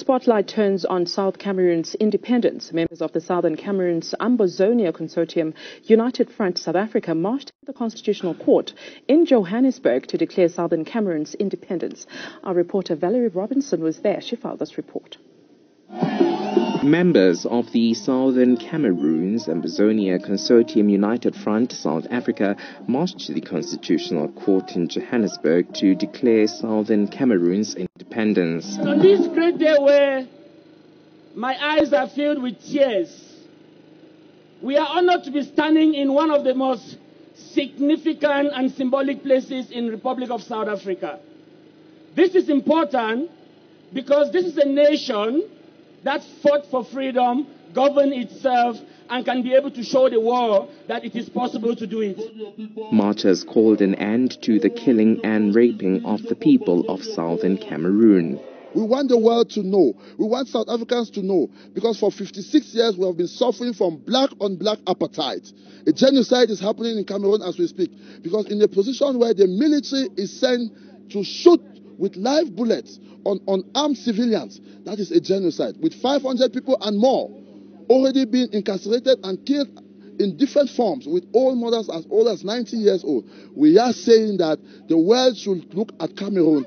spotlight turns on South Cameroon's independence. Members of the Southern Cameroon's Ambazonia Consortium United Front South Africa marched to the Constitutional Court in Johannesburg to declare Southern Cameroon's independence. Our reporter Valerie Robinson was there. She filed this report. Members of the Southern Cameroon's Ambazonia Consortium United Front South Africa marched to the Constitutional Court in Johannesburg to declare Southern Cameroon's independence. On this great day where my eyes are filled with tears, we are honored to be standing in one of the most significant and symbolic places in the Republic of South Africa. This is important because this is a nation that fought for freedom, governed itself, and can be able to show the world that it is possible to do it. Marchers called an end to the killing and raping of the people of Southern Cameroon. We want the world to know. We want South Africans to know. Because for 56 years we have been suffering from black-on-black apartheid. A genocide is happening in Cameroon as we speak. Because in a position where the military is sent to shoot with live bullets on armed civilians, that is a genocide. With 500 people and more already being incarcerated and killed in different forms, with old mothers as old as 90 years old. We are saying that the world should look at Cameroon.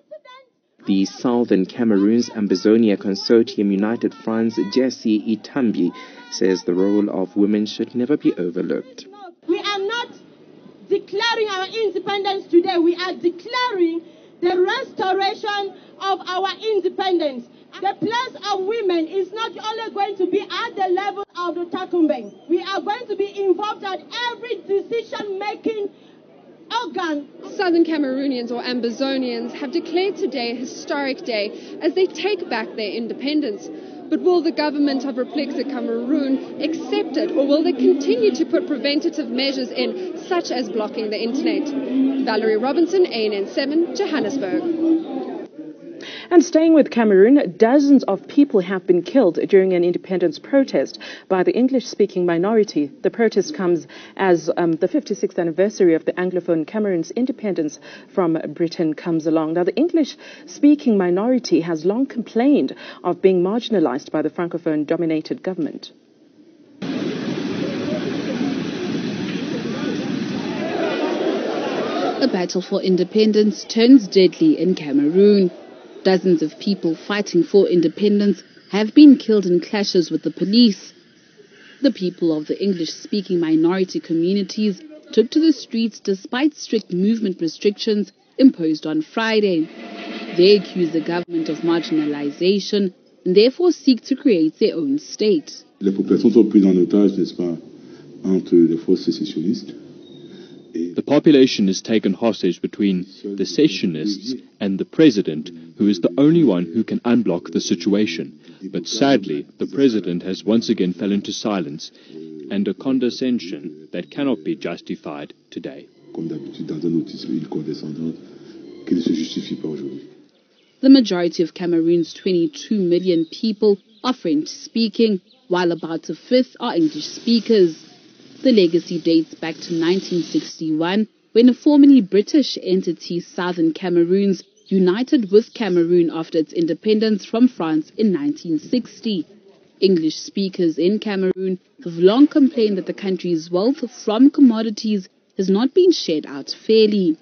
The Southern Cameroon's Ambazonia Consortium United Front's Jessie Itambi says the role of women should never be overlooked. We are not declaring our independence today. We are declaring the restoration of our independence. The place of women is not only going to be at the level of the Takumbeng. We are going to be involved at every decision-making organ. Southern Cameroonians or Ambazonians have declared today a historic day as they take back their independence. But will the government of Republic Cameroon accept it, or will they continue to put preventative measures in, such as blocking the internet? Valerie Robinson, ANN7, Johannesburg. And staying with Cameroon, dozens of people have been killed during an independence protest by the English-speaking minority. The protest comes as the 56th anniversary of the Anglophone Cameroon's independence from Britain comes along. Now, the English-speaking minority has long complained of being marginalized by the Francophone-dominated government. A battle for independence turns deadly in Cameroon. Dozens of people fighting for independence have been killed in clashes with the police. The people of the English-speaking minority communities took to the streets despite strict movement restrictions imposed on Friday. They accuse the government of marginalization and therefore seek to create their own state. Les populations sont prises en otage, n'est-ce pas, entre les forces sécessionnistes. The population is taken hostage between the secessionists and the president, who is the only one who can unblock the situation. But sadly, the president has once again fell into silence and a condescension that cannot be justified today. The majority of Cameroon's 22 million people are French-speaking, while about a fifth are English speakers. The legacy dates back to 1961, when a formerly British entity, Southern Cameroons, united with Cameroon after its independence from France in 1960. English speakers in Cameroon have long complained that the country's wealth from commodities has not been shared out fairly.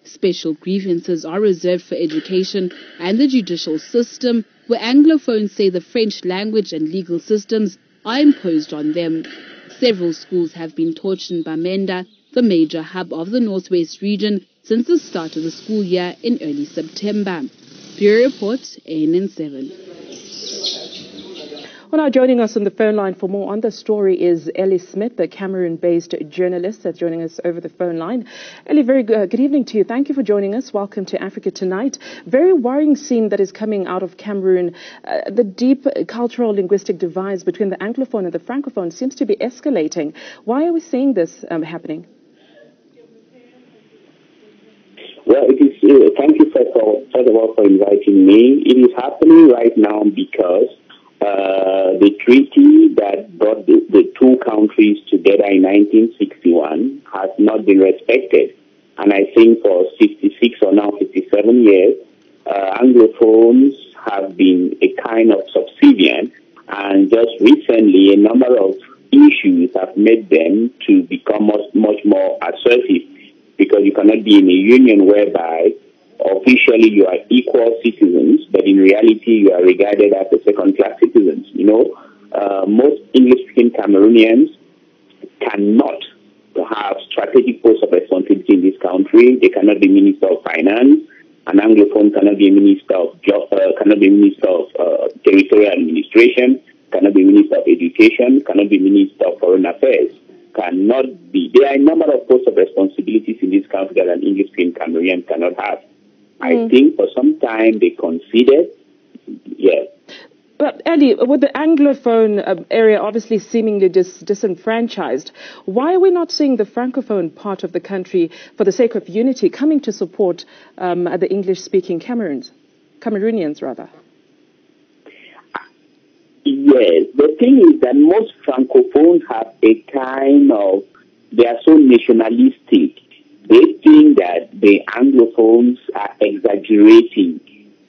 Special grievances are reserved for education and the judicial system, where Anglophones say the French language and legal systems are imposed on them. Several schools have been torched in Bamenda, the major hub of the Northwest region, since the start of the school year in early September. Bureau Report, ANN7. Well, now joining us on the phone line for more on the story is Ellie Smith, the Cameroon-based journalist that's joining us over the phone line. Ellie, very good evening to you. Thank you for joining us. Welcome to Africa Tonight. Very worrying scene that is coming out of Cameroon. The deep cultural linguistic divides between the Anglophone and the Francophone seems to be escalating. Why are we seeing this happening? Well, it is. Thank you first of all for inviting me. It is happening right now because the treaty that brought the two countries together in 1961 has not been respected. And I think for 66 or now 57 years, Anglophones have been a kind of subservient, and just recently a number of issues have made them to become much more assertive, because you cannot be in a union whereby officially you are equal citizens, but in reality you are regarded as a second-class citizens. Most English-speaking Cameroonians cannot have strategic posts of responsibility in this country. They cannot be Minister of Finance. An Anglophone cannot be Minister of Territorial Administration, cannot be Minister of Education, cannot be Minister of Foreign Affairs, cannot be. There are a number of posts of responsibilities in this country that an English-speaking Cameroonian cannot have. I think for some time they considered, yes. But Ellie, with the Anglophone area obviously seemingly disenfranchised, why are we not seeing the Francophone part of the country, for the sake of unity, coming to support the English-speaking Cameroonians, rather? Yes, the thing is that most Francophones have a kind of, they are so nationalistic. They think that the Anglophones are exaggerating.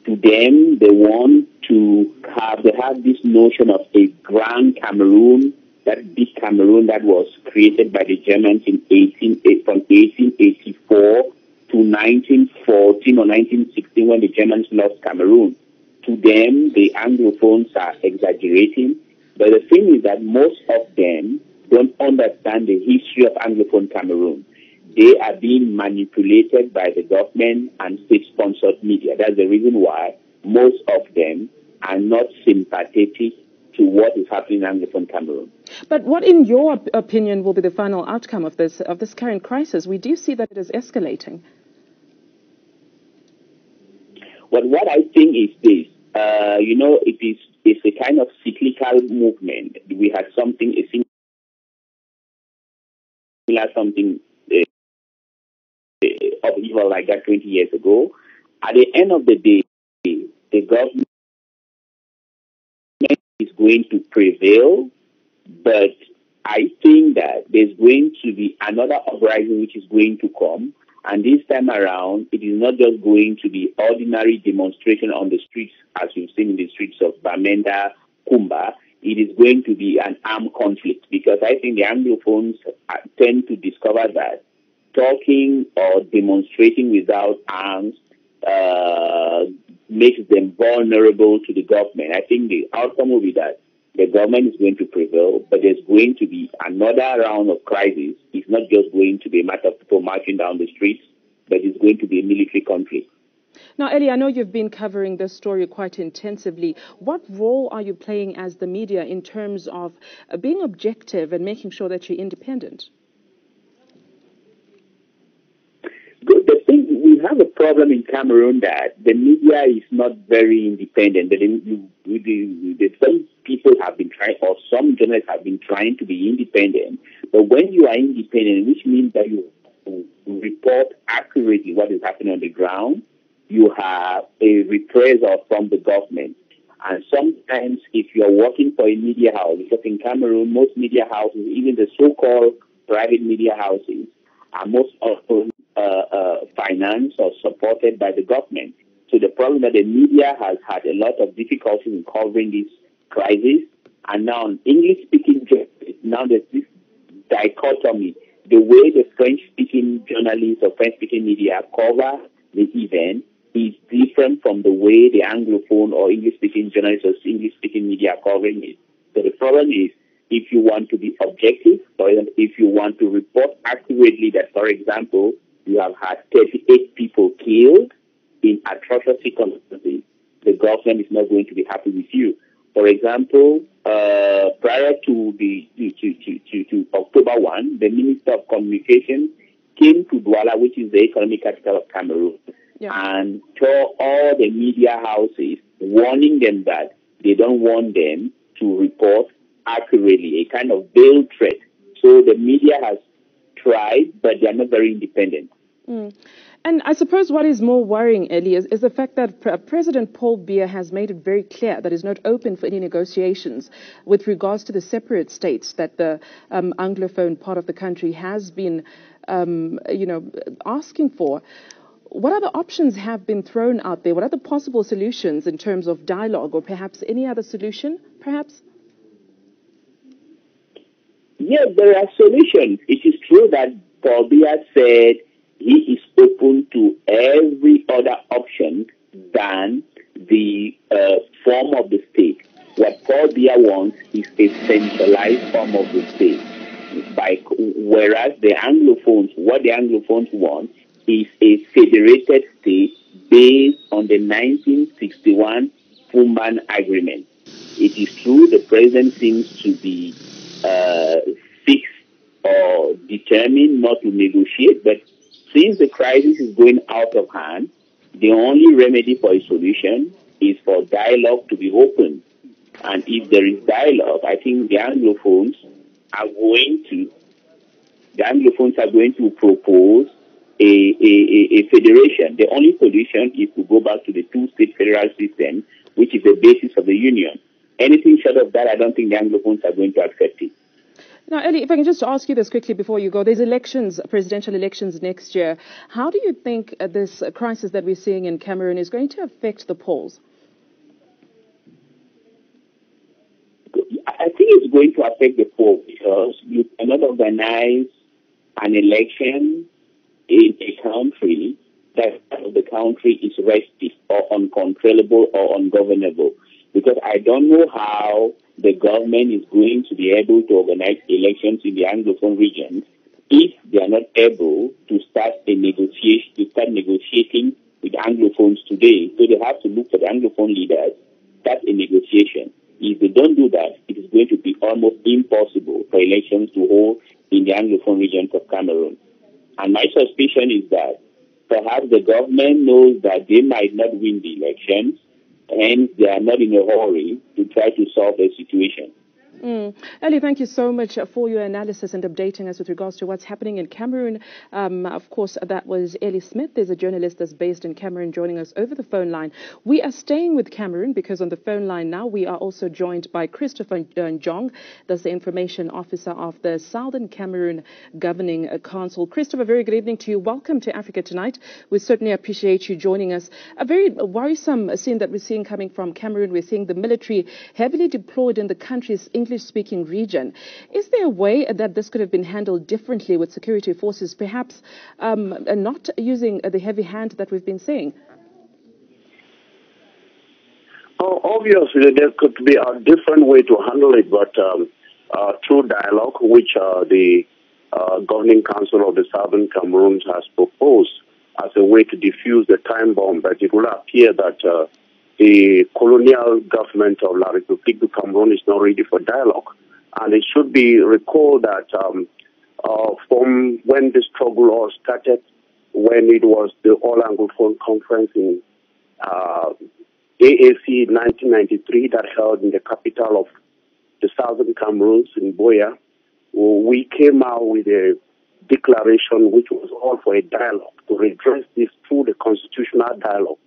To them, they want to have this notion of a grand Cameroon, that big Cameroon that was created by the Germans from 1884 to 1914 or 1916, when the Germans lost Cameroon. To them, the Anglophones are exaggerating. But the thing is that most of them don't understand the history of Anglophone Cameroon. They are being manipulated by the government and state-sponsored media. That's the reason why most of them are not sympathetic to what is happening in Anglophone Cameroon. But what, in your opinion, will be the final outcome of this current crisis? We do see that it is escalating. But what I think is this. It's a kind of cyclical movement. We had something of evil like that 20 years ago. At the end of the day, the government is going to prevail, but I think that there's going to be another uprising which is going to come. And this time around, it is not just going to be ordinary demonstration on the streets, as you've seen in the streets of Bamenda, Kumba. It is going to be an armed conflict, because I think the Anglophones tend to discover that talking or demonstrating without arms makes them vulnerable to the government. I think the outcome will be that the government is going to prevail, but there's going to be another round of crisis. It's not just going to be a matter of people marching down the streets, but it's going to be a military conflict. Now, Ellie, I know you've been covering this story quite intensively. What role are you playing as the media in terms of being objective and making sure that you're independent? Good. The thing, we have a problem in Cameroon that the media is not very independent. Some people have been trying, or some journalists have been trying to be independent. But when you are independent, which means that you report accurately what is happening on the ground, you have a reprisal from the government. And sometimes if you are working for a media house, because in Cameroon, most media houses, even the so-called private media houses, are most often financed or supported by the government. So the problem that the media has had a lot of difficulty in covering this crisis, and now English-speaking journalists, now there's this dichotomy. The way the French-speaking journalists or French-speaking media cover the event is different from the way the Anglophone or English-speaking journalists or English-speaking media are covering it. So the problem is, if you want to be objective, or if you want to report accurately that, for example, you have had 38 people killed in atrocious circumstances, the government is not going to be happy with you. For example, prior to October 1, the Minister of Communications came to Douala, which is the economic capital of Cameroon, and told all the media houses, warning them that they don't want them to report accurately, a kind of veiled threat. So the media has tried, but they are not very independent. And I suppose what is more worrying, Ellie, is the fact that President Paul Biya has made it very clear that he's not open for any negotiations with regards to the separate states that the Anglophone part of the country has been, asking for. What other options have been thrown out there? What are the possible solutions in terms of dialogue, or perhaps any other solution, perhaps? Yes, there are solutions. It is true that Paul Biya said he is open to every other option than the form of the state. What Paul Biya wants is a centralized form of the state. Whereas what the Anglophones want is a federated state based on the 1961 Pullman Agreement. It is true the president seems to be fixed or determined not to negotiate, but since the crisis is going out of hand, the only remedy for a solution is for dialogue to be opened. And if there is dialogue, I think the Anglophones are going to propose a federation. The only solution is to go back to the two-state federal system, which is the basis of the union. Anything short of that, I don't think the Anglophones are going to accept it. Now, Ellie, if I can just ask you this quickly before you go. There's elections, presidential elections next year. How do you think this crisis that we're seeing in Cameroon is going to affect the polls? I think it's going to affect the polls because you cannot organize an election in a country that the country is restive or uncontrollable or ungovernable. Because I don't know how the government is going to be able to organize elections in the Anglophone regions if they are not able to start negotiating with Anglophones today. So they have to look for the Anglophone leaders, start a negotiation. If they don't do that, it is going to be almost impossible for elections to hold in the Anglophone regions of Cameroon. And my suspicion is that perhaps the government knows that they might not win the elections, and they are not in a hurry to try to solve the situation. Ellie, thank you so much for your analysis and updating us with regards to what's happening in Cameroon. Of course, that was Ellie Smith. There's a journalist that's based in Cameroon joining us over the phone line. We are staying with Cameroon because on the phone line now we are also joined by Christopher Njong, that's the information officer of the Southern Cameroon Governing Council. Christopher, very good evening to you. Welcome to Africa Tonight. We certainly appreciate you joining us. A very worrisome scene that we're seeing coming from Cameroon. We're seeing the military heavily deployed in the country's English-speaking region. Is there a way that this could have been handled differently with security forces, perhaps not using the heavy hand that we've been seeing? Oh, obviously, there could be a different way to handle it, but through dialogue, which the Governing Council of the Southern Cameroon has proposed as a way to defuse the time bomb. But it will appear that the colonial government of La République du Cameroun is not ready for dialogue. And it should be recalled that from when the struggle all started, when it was the All Anglophone Conference in AAC in 1993 that held in the capital of the Southern Cameroon, in Boya, we came out with a declaration which was all for a dialogue to redress this through the constitutional dialogue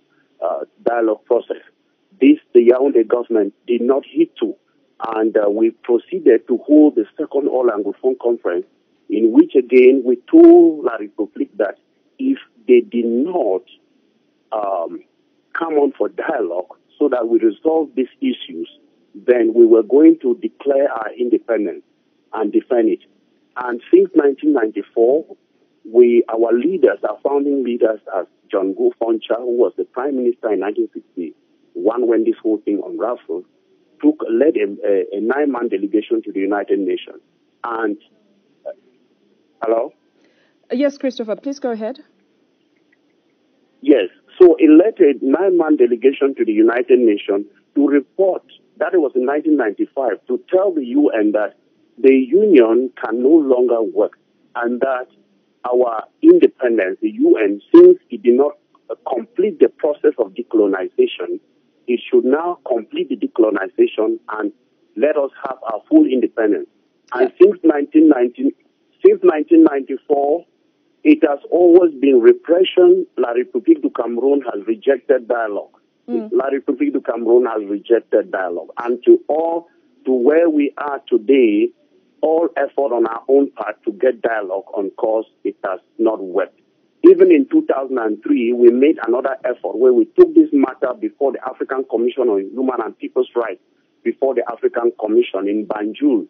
process. This, the Yaoundé government did not heed to, and we proceeded to hold the second All Anglophone Conference, in which again we told La République that if they did not come on for dialogue so that we resolve these issues, then we were going to declare our independence and defend it. And since 1994, our leaders, our founding leaders, as John Go Foncha, who was the Prime Minister in 1961 when this whole thing unraveled, led a 9-man delegation to the United Nations. And, hello? Yes, Christopher, please go ahead. Yes, so it led a 9-man delegation to the United Nations to report, that it was in 1995, to tell the UN that the Union can no longer work and that our independence, the UN, since it did not complete the process of decolonization, it should now complete the decolonization and let us have our full independence. And since 1994, it has always been repression. La République du Cameroun has rejected dialogue. La République du Cameroun has rejected dialogue. And to where we are today, all effort on our own part to get dialogue on course, it has not worked. Even in 2003, we made another effort where we took this matter before the African Commission on Human and People's Rights, before the African Commission in Banjul.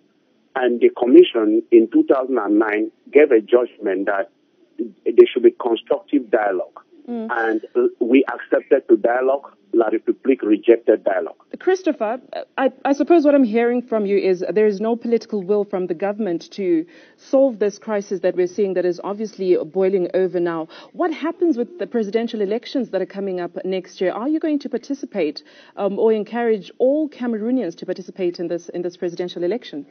And the Commission in 2009 gave a judgment that there should be constructive dialogue. And we accepted to dialogue. La République rejected dialogue. Christopher, I suppose what I'm hearing from you is there is no political will from the government to solve this crisis that we're seeing that is obviously boiling over now. What happens with the presidential elections that are coming up next year? Are you going to participate or encourage all Cameroonians to participate in this presidential election?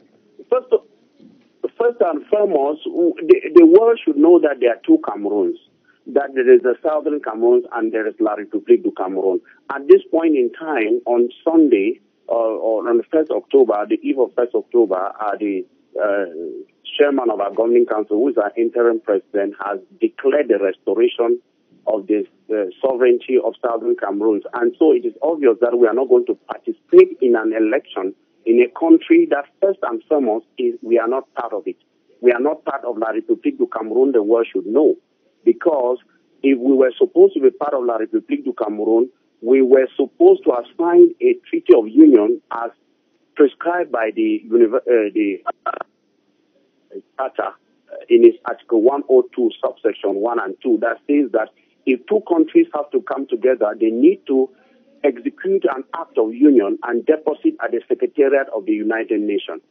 First and foremost, the world should know that there are two Cameroons, that there is the Southern Cameroon and there is La République du Cameroon. At this point in time, on Sunday, or on the 1st October, the eve of 1st October, the chairman of our governing council, who is our interim president, has declared the restoration of the sovereignty of Southern Cameroon. And so it is obvious that we are not going to participate in an election in a country that first and foremost is we are not part of it. We are not part of La République du Cameroon, the world should know. Because if we were supposed to be part of La République du Cameroon, we were supposed to have signed a treaty of union as prescribed by the Charter in its Article 102, subsection 1 and 2, that says that if two countries have to come together, they need to execute an act of union and deposit at the Secretariat of the United Nations.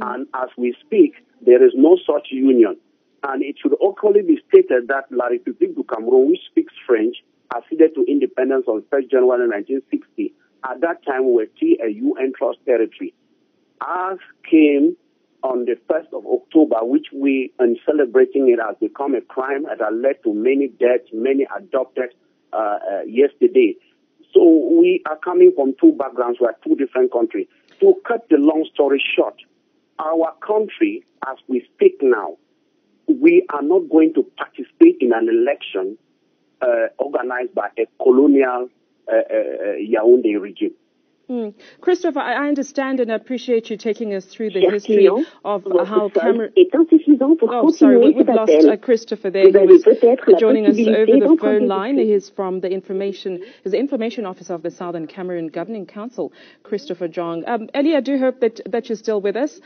And as we speak, there is no such union. And it should equally be stated that La République du Cameroon, which speaks French, acceded to independence on 1st January 1960. At that time, we were still a UN trust territory. Ours came on the 1st of October, which we, in celebrating it, has become a crime that has led to many deaths, many adopted yesterday. So we are coming from two backgrounds. We are two different countries. To cut the long story short, our country, as we speak now, we are not going to participate in an election organized by a colonial Yaoundé regime. Christopher, I understand and appreciate you taking us through the history of how Cameroon... Oh, sorry, we've lost Christopher there. He was joining us over the phone line. He's from the information officer of the Southern Cameroon Governing Council, Christopher Jong. Ellie, I do hope that you're still with us.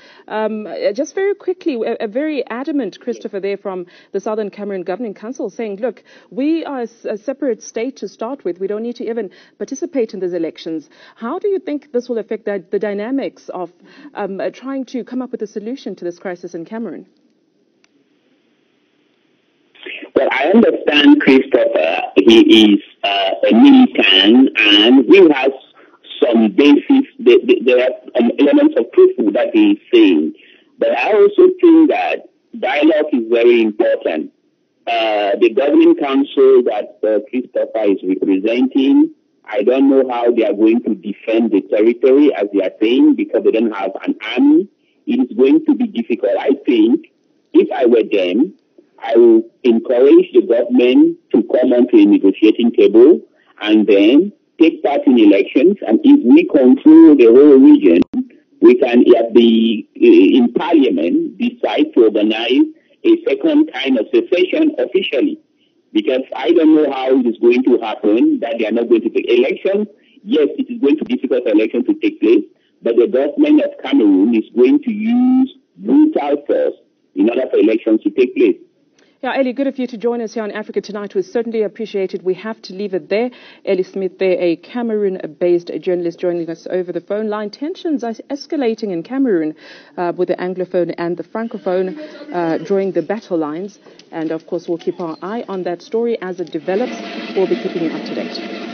Just very quickly, a very adamant Christopher there from the Southern Cameroon Governing Council saying, look, we are a separate state to start with. We don't need to even participate in these elections. How do you think this will affect the dynamics of trying to come up with a solution to this crisis in Cameroon? Well, I understand Christopher. He is a militant and he has some basis. There are elements of truth that he is saying. But I also think that dialogue is very important. The governing council that Christopher is representing, I don't know how they are going to defend the territory, as they are saying, because they don't have an army. It is going to be difficult. I think if I were them, I will encourage the government to come onto a negotiating table and then take part in elections. And if we control the whole region, we can, in parliament, decide to organize a second kind of secession officially. Because I don't know how it is going to happen, that they are not going to take elections. Yes, it is going to be difficult for elections to take place, but the government of Cameroon is going to use brutal force in order for elections to take place. Yeah, Ellie, good of you to join us here on Africa Tonight. We certainly appreciate it. We have to leave it there. Ellie Smith there, a Cameroon-based journalist joining us over the phone line. Tensions are escalating in Cameroon with the Anglophone and the Francophone drawing the battle lines. And, of course, we'll keep our eye on that story as it develops. We'll be keeping you up to date.